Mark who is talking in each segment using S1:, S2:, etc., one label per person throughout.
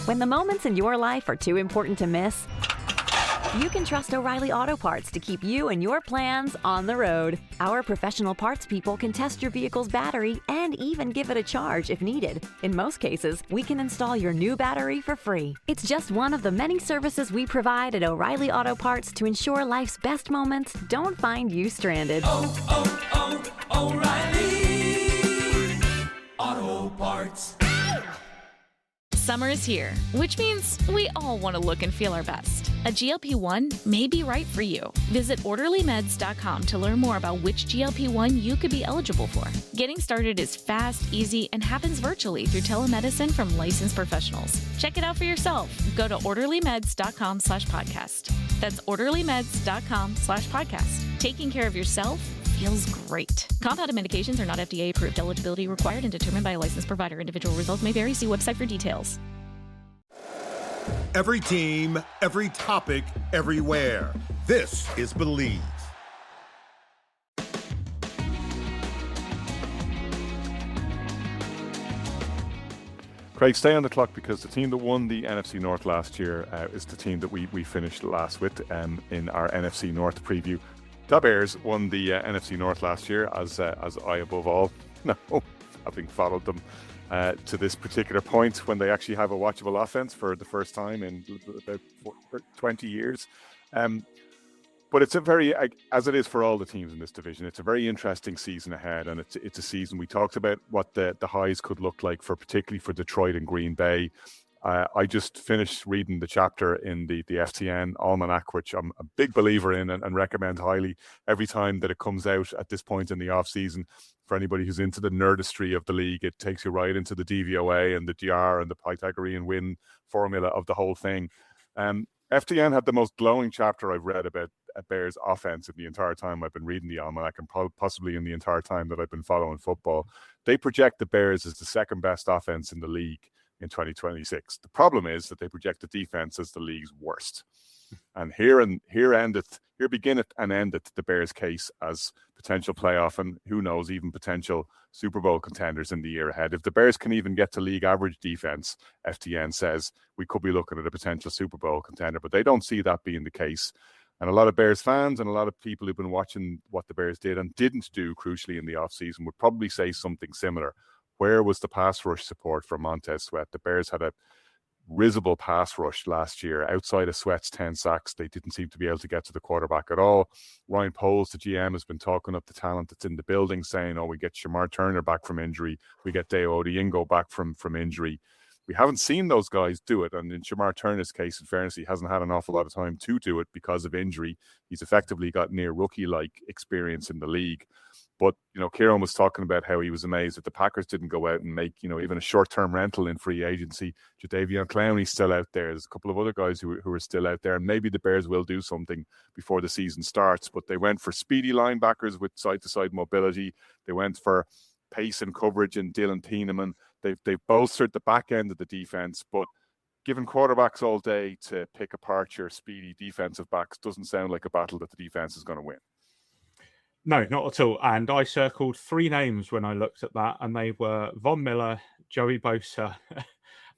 S1: When the moments in your life are too important to miss, you can trust O'Reilly Auto Parts to keep you and your plans on the road. Our professional parts people can test your vehicle's battery and even give it a charge if needed. In most cases, we can install your new battery for free. It's just one of the many services we provide at O'Reilly Auto Parts to ensure life's best moments don't find you stranded.
S2: O'Reilly Auto Parts.
S3: Summer is here, which means we all want to look and feel our best. A GLP-1 may be right for you. Visit orderlymeds.com to learn more about which GLP-1 you could be eligible for. Getting started is fast, easy, and happens virtually through telemedicine from licensed professionals. Check it out for yourself. Go to orderlymeds.com/podcast. That's orderlymeds.com/podcast. Taking care of yourself feels great. Compounded medications are not FDA approved. Eligibility required and determined by a licensed provider. Individual results may vary. See website for details.
S4: Every team, every topic, everywhere. This is Believe.
S5: Craig, stay on the clock because the team that won the NFC North last year is the team that we finished last with in our NFC North preview. The Bears won the NFC North last year, as I above all know, having followed them to this particular point when they actually have a watchable offense for the first time in about 20 years. But it's a very, as it is for all the teams in this division, it's a very interesting season ahead, and it's a season we talked about what the highs could look like particularly for Detroit and Green Bay. I just finished reading the chapter in the FTN Almanac, which I'm a big believer in and recommend highly every time that it comes out at this point in the off season. For anybody who's into the nerdistry of the league, it takes you right into the DVOA and the DR and the Pythagorean win formula of the whole thing. FTN had the most glowing chapter I've read about Bears offense in the entire time I've been reading the Almanac, and possibly in the entire time that I've been following football. They project the Bears as the second best offense in the league in 2026. The problem is that they project the defense as the league's worst. And here beginneth and endeth the Bears' case as potential playoff and who knows, even potential Super Bowl contenders in the year ahead. If the Bears can even get to league average defense, FTN says we could be looking at a potential Super Bowl contender, but they don't see that being the case. And a lot of Bears fans and a lot of people who've been watching what the Bears did and didn't do crucially in the offseason would probably say something similar. Where was the pass rush support for Montez Sweat? The Bears had a risible pass rush last year. Outside of Sweat's 10 sacks, they didn't seem to be able to get to the quarterback at all. Ryan Poles, the GM, has been talking up the talent that's in the building, saying, we get Shamar Turner back from injury. We get Deo Odeyingo back from injury. We haven't seen those guys do it. And in Shamar Turner's case, in fairness, he hasn't had an awful lot of time to do it because of injury. He's effectively got near rookie-like experience in the league. But, Kieran was talking about how he was amazed that the Packers didn't go out and make, even a short-term rental in free agency. Jadeveon Clowney's still out there. There's a couple of other guys who are still out there. And maybe the Bears will do something before the season starts. But they went for speedy linebackers with side-to-side mobility. They went for pace and coverage in Dylan Thieneman. They've bolstered the back end of the defense. But giving quarterbacks all day to pick apart your speedy defensive backs doesn't sound like a battle that the defense is going to win.
S6: No, not at all. And I circled 3 names when I looked at that, and they were Von Miller, Joey Bosa,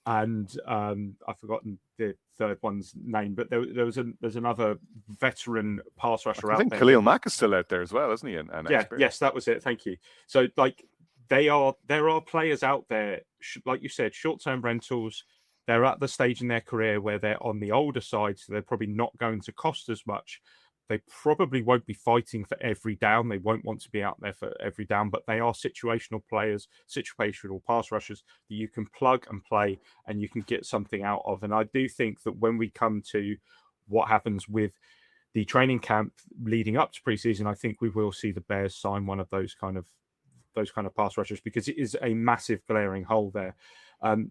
S6: and I've forgotten the third one's name, but there's another veteran pass rusher out there.
S5: I think Khalil Mack is still out there as well, isn't he?
S6: Yes, that was it. Thank you. So, there are players out there, like you said, short-term rentals. They're at the stage in their career where they're on the older side, so they're probably not going to cost as much. They probably won't be fighting for every down. They won't want to be out there for every down, but they are situational players, situational pass rushers that you can plug and play and you can get something out of. And I do think that when we come to what happens with the training camp leading up to preseason, I think we will see the Bears sign one of those kind of pass rushers because it is a massive glaring hole there.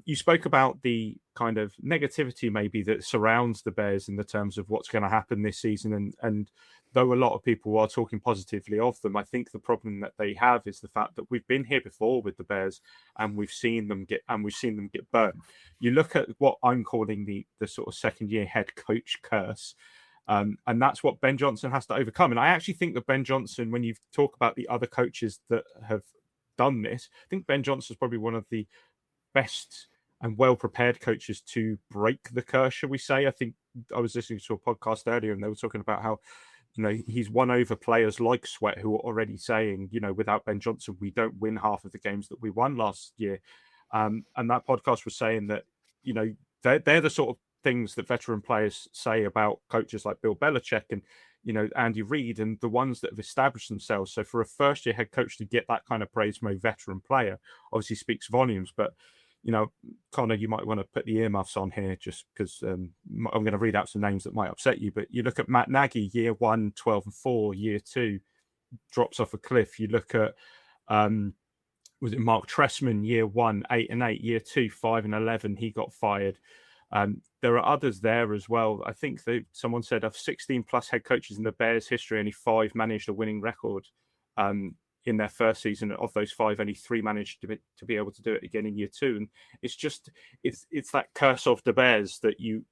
S6: You spoke about the kind of negativity maybe that surrounds the Bears in the terms of what's going to happen this season. And though a lot of people are talking positively of them, I think the problem that they have is the fact that we've been here before with the Bears and we've seen them get burned. You look at what I'm calling the sort of second year head coach curse. And that's what Ben Johnson has to overcome. And I actually think that Ben Johnson, when you talk about the other coaches that have done this, I think Ben Johnson is probably one of the best and well-prepared coaches to break the curse, shall we say. I think I was listening to a podcast earlier and they were talking about how, he's won over players like Sweat who are already saying, without Ben Johnson, we don't win half of the games that we won last year. And that podcast was saying that, they're the sort of things that veteran players say about coaches like Bill Belichick and, Andy Reid, and the ones that have established themselves. So for a first-year head coach to get that kind of praise from a veteran player obviously speaks volumes. But, Connor, you might want to put the earmuffs on here just because I'm going to read out some names that might upset you. But you look at Matt Nagy, year 1, 12-4, year 2, drops off a cliff. You look at, was it Mark Trestman, year 1, 8-8, year 2, 5-11, he got fired. There are others there as well. I think someone said of 16 plus head coaches in the Bears history, only 5 managed a winning record in their first season. Of those 5, only 3 managed to be able to do it again in year 2. And it's that curse of the Bears that you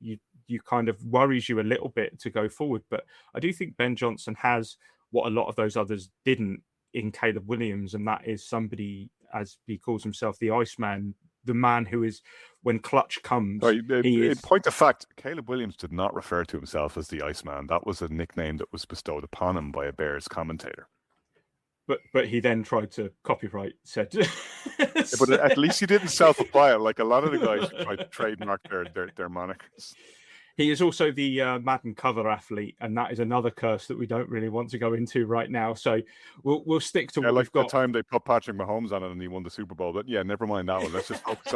S6: kind of worries you a little bit to go forward. But I do think Ben Johnson has what a lot of those others didn't in Caleb Williams, and that is somebody, as he calls himself, the Iceman, the man who is, when clutch comes.
S5: In point of fact, Caleb Williams did not refer to himself as the Iceman. That was a nickname that was bestowed upon him by a Bears commentator.
S6: But he then tried to copyright said.
S5: But at least he didn't self-apply it like a lot of the guys who tried to trademark their monikers.
S6: He is also the Madden cover athlete, and that is another curse that we don't really want to go into right now. So we'll stick to what we've got.
S5: The time they put Patrick Mahomes on it and he won the Super Bowl. But yeah, never mind that one. Let's just focus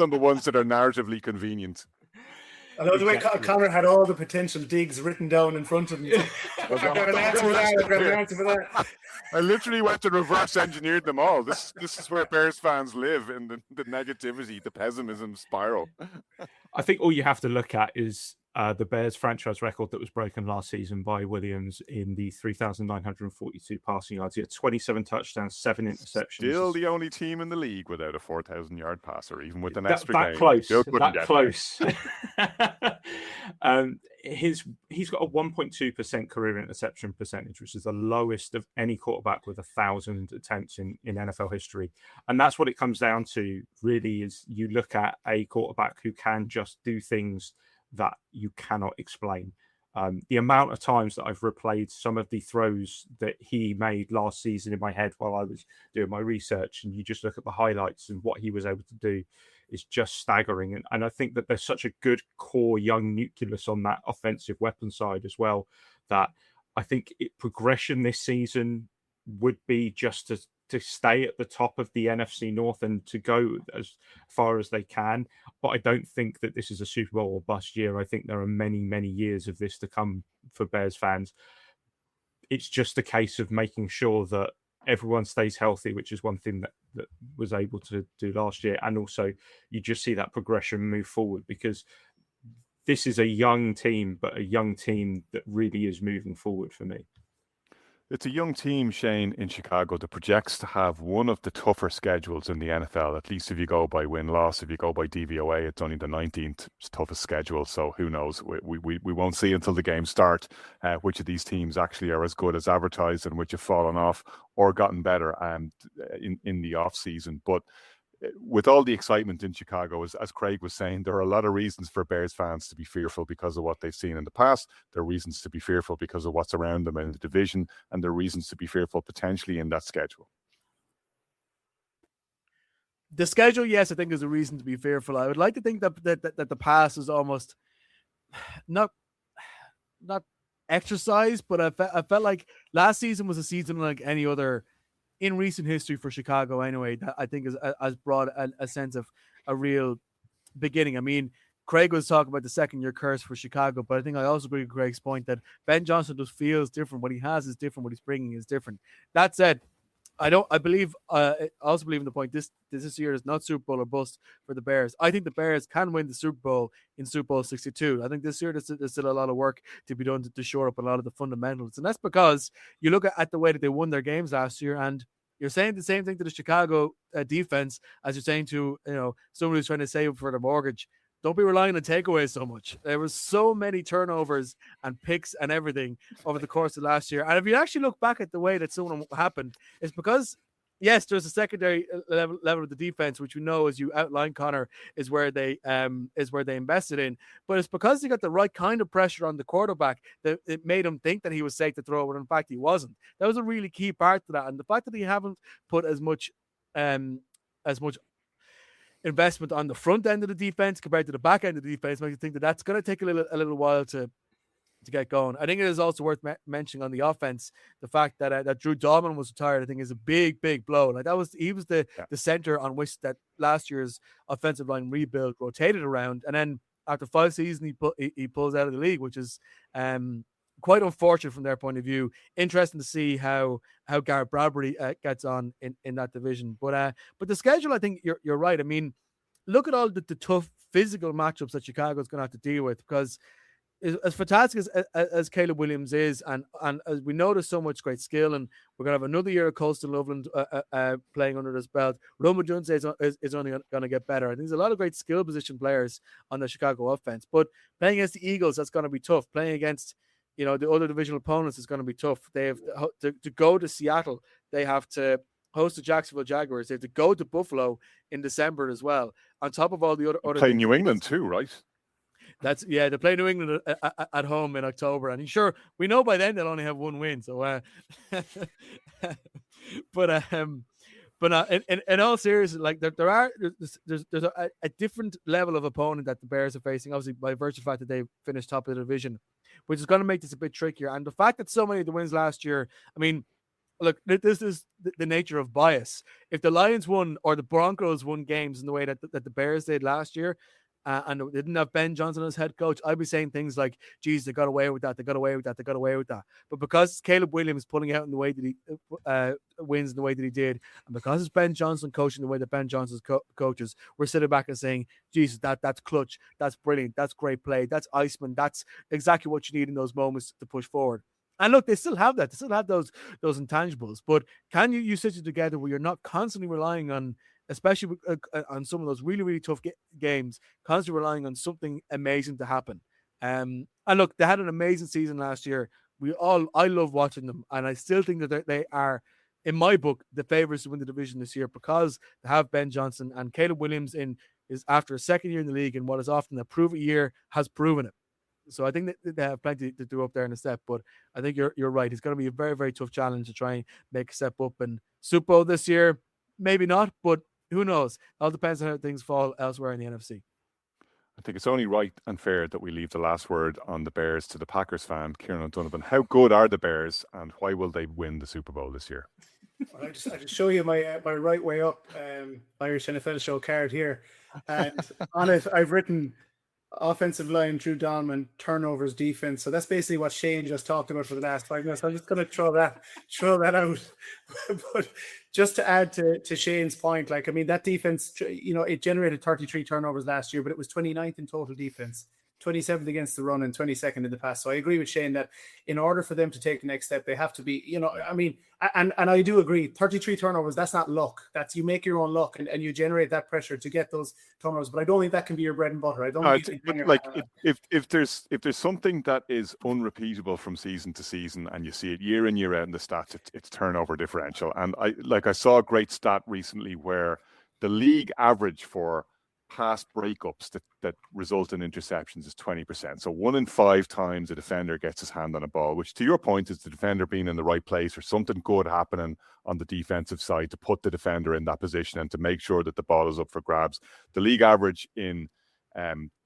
S5: on the ones that are narratively convenient.
S2: I love the way Connor had all the potential digs written down in front of him. I've got an answer for that. I've got an answer for that.
S5: I literally went and reverse engineered them all. This is where Bears fans live, in the negativity, the pessimism spiral.
S6: I think all you have to look at is the Bears franchise record that was broken last season by Williams in the 3,942 passing yards. He had 27 touchdowns, 7 interceptions. Still
S5: the only team in the league without a 4,000-yard passer, even with an extra game.
S6: That close. He's got a 1.2% career interception percentage, which is the lowest of any quarterback with 1,000 attempts in NFL history. And that's what it comes down to, really, is you look at a quarterback who can just do things that you cannot explain. The amount of times that I've replayed some of the throws that he made last season in my head while I was doing my research, and you just look at the highlights and what he was able to do, is just staggering. And I think that there's such a good core young nucleus on that offensive weapon side as well, that I think progression this season would be just to stay at the top of the NFC North and to go as far as they can. But I don't think that this is a Super Bowl or bust year. I think there are many, many years of this to come for Bears fans. It's just a case of making sure that everyone stays healthy, which is one thing that was able to do last year. And also you just see that progression move forward, because this is a young team, but a young team that really is moving forward for me.
S5: It's a young team, Shane, in Chicago that projects to have one of the tougher schedules in the NFL, at least if you go by win-loss. If you go by DVOA, it's only the 19th toughest schedule. So who knows? We won't see until the games start which of these teams actually are as good as advertised and which have fallen off or gotten better in the off-season. But with all the excitement in Chicago, as Craig was saying, there are a lot of reasons for Bears fans to be fearful because of what they've seen in the past. There are reasons to be fearful because of what's around them in the division, and there are reasons to be fearful potentially in that schedule.
S7: The schedule, yes, I think is a reason to be fearful. I would like to think that the past is almost not exercise, but I felt like last season was a season like any other in recent history for Chicago anyway, that I think has brought a sense of a real beginning. I mean, Craig was talking about the second-year curse for Chicago, but I think I also agree with Craig's point that Ben Johnson just feels different. What he has is different. What he's bringing is different. That said, I also believe in the point this year is not Super Bowl or bust for the Bears. I think the Bears can win the Super Bowl in Super Bowl 62. I think this year there's still a lot of work to be done to shore up a lot of the fundamentals. And that's because you look at the way that they won their games last year, and you're saying the same thing to the Chicago defense as you're saying to someone who's trying to save for their mortgage. Don't be relying on takeaways so much. There was so many turnovers and picks and everything over the course of last year. And if you actually look back at the way that someone happened, it's because yes, there's a secondary level of the defense, which we know, as you outlined, Connor, is where they invested in. But it's because they got the right kind of pressure on the quarterback that it made him think that he was safe to throw, but in fact he wasn't. That was a really key part to that, and the fact that he haven't put as much investment on the front end of the defense compared to the back end of the defense makes you think that that's going to take a little while to get going. I think it is also worth mentioning on the offense the fact that that Drew Dahlman was retired. I think is a big blow. Like he was the center on which that last year's offensive line rebuild rotated around, and then after 5 seasons he pulls out of the league, which is quite unfortunate from their point of view. Interesting to see how Garrett Bradbury gets on in that division. But the schedule, I think you're right. I mean, look at all the tough physical matchups that Chicago's going to have to deal with, because as fantastic as Caleb Williams is, and as we know, there's so much great skill, and we're going to have another year of Colston Loveland playing under this belt. Roma Jones is only going to get better. I think there's a lot of great skill position players on the Chicago offense, but playing against the Eagles, that's going to be tough. Playing against the other divisional opponents is going to be tough. They have to go to Seattle. They have to host the Jacksonville Jaguars. They have to go to Buffalo in December as well. On top of all the other
S5: play New England too, right?
S7: They play New England at home in October, and sure, we know by then they'll only have 1 win. So, but in all seriousness, like there's a different level of opponent that the Bears are facing, obviously by virtue of the fact that they finished top of the division, which is going to make this a bit trickier. And the fact that so many of the wins last year, I mean, look, this is the nature of bias. If the Lions won or the Broncos won games in the way that the Bears did last year, and they didn't have Ben Johnson as head coach, I'd be saying things like, geez, they got away with that. But because Caleb Williams pulling out in the way that he wins in the way that he did, and because it's Ben Johnson coaching the way that Ben Johnson's coaches, we're sitting back and saying, Jesus, that's clutch. That's brilliant. That's great play. That's Iceman. That's exactly what you need in those moments to push forward. And look, they still have that. They still have those intangibles. But can you sit it together where you're not constantly relying on, especially on some of those really, really tough games, constantly relying on something amazing to happen. And look, they had an amazing season last year. I love watching them, and I still think that they are, in my book, the favorites to win the division this year, because they have Ben Johnson, and Caleb Williams is after a second year in the league, and what is often a prove-it year has proven it. So I think that they have plenty to do up there in a step, but I think you're right. It's going to be a very, very tough challenge to try and make a step up. And Super Bowl this year, maybe not, but who knows? It all depends on how things fall elsewhere in the NFC.
S5: I think it's only right and fair that we leave the last word on the Bears to the Packers fan, Kieran O'Donovan. How good are the Bears, and why will they win the Super Bowl this year?
S2: Well, I just show you my right way up Irish NFL show card here, and on it I've written offensive line, Drew Dahlman, turnovers, defense. So that's basically what Shane just talked about for the last 5 minutes. I'm just going to throw that out. But just to add to Shane's point, like, I mean, that defense, it generated 33 turnovers last year, but it was 29th in total defense, 27th against the run, and 22nd in the pass. So I agree with Shane that in order for them to take the next step, they have to be, I mean, and I do agree, 33 turnovers, that's not luck. That's, you make your own luck and you generate that pressure to get those turnovers. But I don't think that can be your bread and butter. I don't think
S5: if there's something that is unrepeatable from season to season, and you see it year in, year out in the stats, it's turnover differential. And I saw a great stat recently where the league average for pass breakups that result in interceptions is 20%. So 1 in 5 times a defender gets his hand on a ball, which, to your point, is the defender being in the right place or something good happening on the defensive side to put the defender in that position and to make sure that the ball is up for grabs. The league average in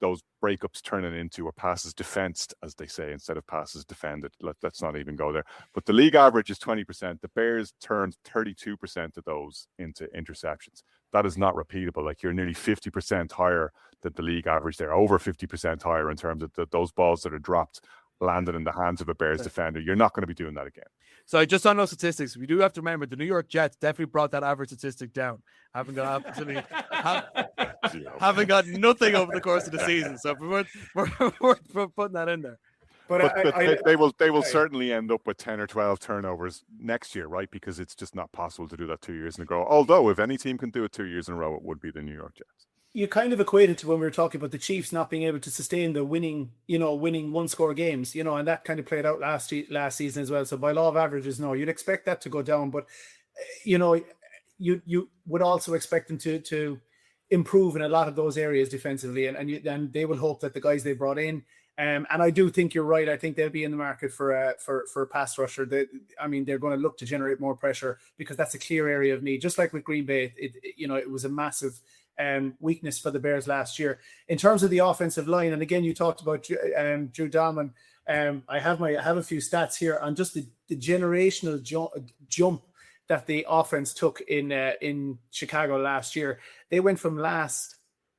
S5: those breakups turning into, or passes defensed, as they say, instead of passes defended. Let's not even go there. But the league average is 20%. The Bears turned 32% of those into interceptions. That is not repeatable. Like, you're nearly 50% higher than the league average there, over 50% higher in terms of those balls that are dropped landed in the hands of a Bears defender. You're not going to be doing that again.
S7: So just on those statistics, we do have to remember the New York Jets definitely brought that average statistic down. Haven't got absolutely haven't got nothing over the course of the season. So we're putting that in there.
S5: But they will certainly end up with 10 or 12 turnovers next year, right? Because it's just not possible to do that 2 years in a row. Although if any team can do it 2 years in a row, it would be the New York Jets.
S2: You kind of equated to when we were talking about the Chiefs not being able to sustain the winning one-score games, and that kind of played out last season as well. So by law of averages, no, you'd expect that to go down. But, you would also expect them to improve in a lot of those areas defensively, and they will hope that the guys they brought in. And I do think you're right. I think they'll be in the market for a pass rusher. They're going to look to generate more pressure because that's a clear area of need. Just like with Green Bay, it was a massive weakness for the Bears last year. In terms of the offensive line, and again, you talked about Drew Dalman. I have a few stats here on just the generational jump that the offense took in Chicago last year. They went from last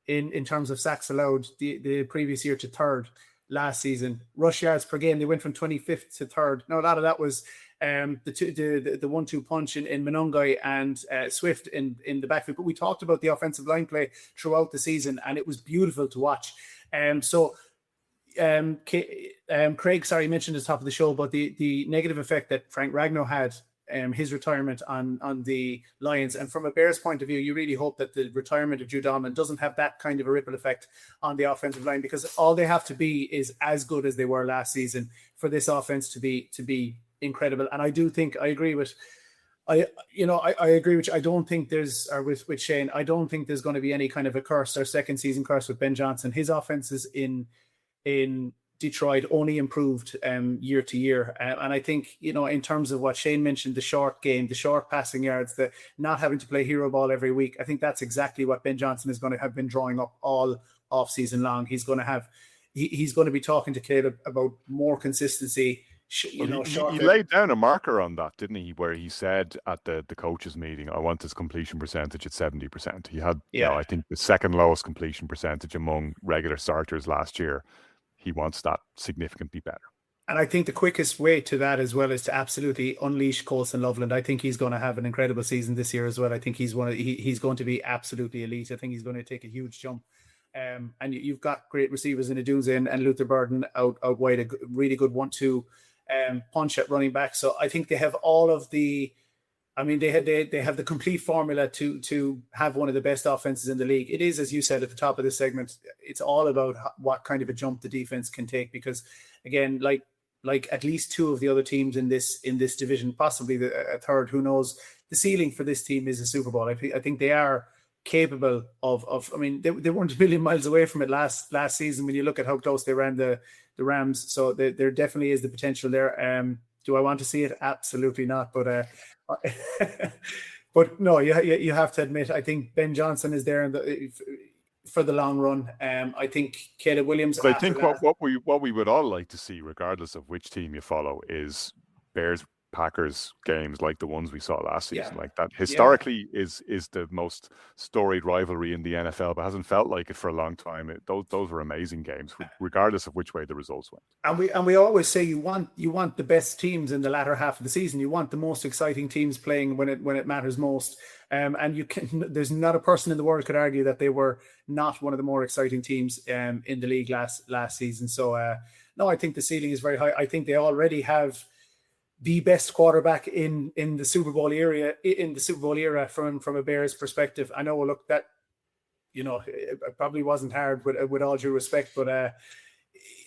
S2: in terms of sacks allowed the previous year to third last season. Rush yards per game, they went from 25th to third. Now, a lot of that was the 1-2 punch in Monongai and Swift in the backfield. But we talked about the offensive line play throughout the season, and it was beautiful to watch. Craig, mentioned at the top of the show about the negative effect that Frank Ragnow had, his retirement on the Lions. And from a Bears point of view, you really hope that the retirement of Drew Dalman doesn't have that kind of a ripple effect on the offensive line, because all they have to be is as good as they were last season for this offense to be incredible. And I do think I agree with I agree with you. I don't think there's, or with Shane, I don't think there's going to be any kind of a curse or second season curse with Ben Johnson. His offenses in Detroit only improved year to year. And I think, in terms of what Shane mentioned, the short game, the short passing yards, the not having to play hero ball every week, I think that's exactly what Ben Johnson is going to have been drawing up all off season long. He's going to be talking to Caleb about more consistency.
S5: He laid down a marker on that, didn't he? Where he said at the coaches meeting, I want his completion percentage at 70%. He had, I think, the second lowest completion percentage among regular starters last year. He wants that significantly better.
S2: And I think the quickest way to that as well is to absolutely unleash Colson Loveland. I think he's going to have an incredible season this year as well. I think he's going to be absolutely elite. I think he's going to take a huge jump. And you've got great receivers in Adunze and Luther Burden out wide, a really good 1-2 punch at running back. So I think they have all of the, they have the complete formula to have one of the best offenses in the league. It is, as you said at the top of this segment, it's all about what kind of a jump the defense can take, because again, like at least two of the other teams in this division, possibly a third, who knows, the ceiling for this team is a Super Bowl. I think they are capable of they weren't a million miles away from it last season when you look at how close they ran the Rams. So there definitely is the potential there. Do I want to see it? Absolutely not. But but no, you have to admit, I think Ben Johnson is there for the long run. I think Caleb Williams.
S5: But I think what we would all like to see, regardless of which team you follow, is Bears Packers games like the ones we saw last season. Like that historically is the most storied rivalry in the NFL, but hasn't felt like it for a long time. Those were amazing games, regardless of which way the results went. And
S2: we always say you want the best teams in the latter half of the season. You want the most exciting teams playing when it matters most. And there's not a person in the world could argue that they were not one of the more exciting teams in the league last season. So no, I think the ceiling is very high. I think they already have the best quarterback in the Super Bowl era from a Bears perspective. I know, look, that it probably wasn't hard with all due respect, but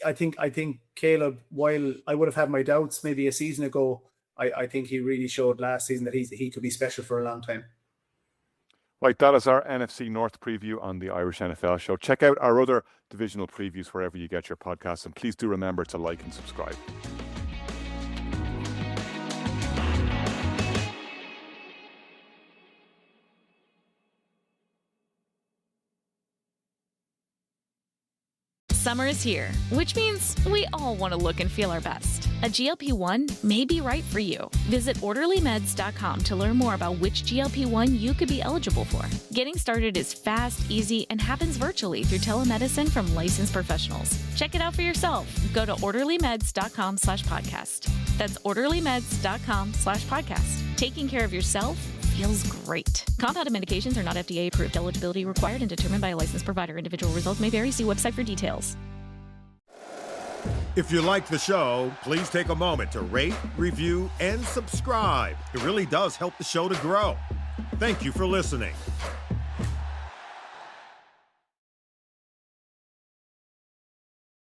S2: I think Caleb, while I would have had my doubts maybe a season ago, I think he really showed last season that he could be special for a long time.
S5: Right, that is our NFC North preview on the Irish NFL Show. Check out our other divisional previews wherever you get your podcasts, and please do remember to like and subscribe.
S3: Summer is here, which means we all want to look and feel our best. A GLP-1 may be right for you. Visit orderlymeds.com to learn more about which GLP-1 you could be eligible for. Getting started is fast, easy, and happens virtually through telemedicine from licensed professionals. Check it out for yourself. Go to orderlymeds.com/podcast. That's orderlymeds.com/podcast. Taking care of yourself feels great. Compounded medications are not FDA approved. Eligibility required and determined by a licensed provider. Individual results may vary. See website for details.
S4: If you like the show, please take a moment to rate, review, and subscribe. It really does help the show to grow. Thank you for listening.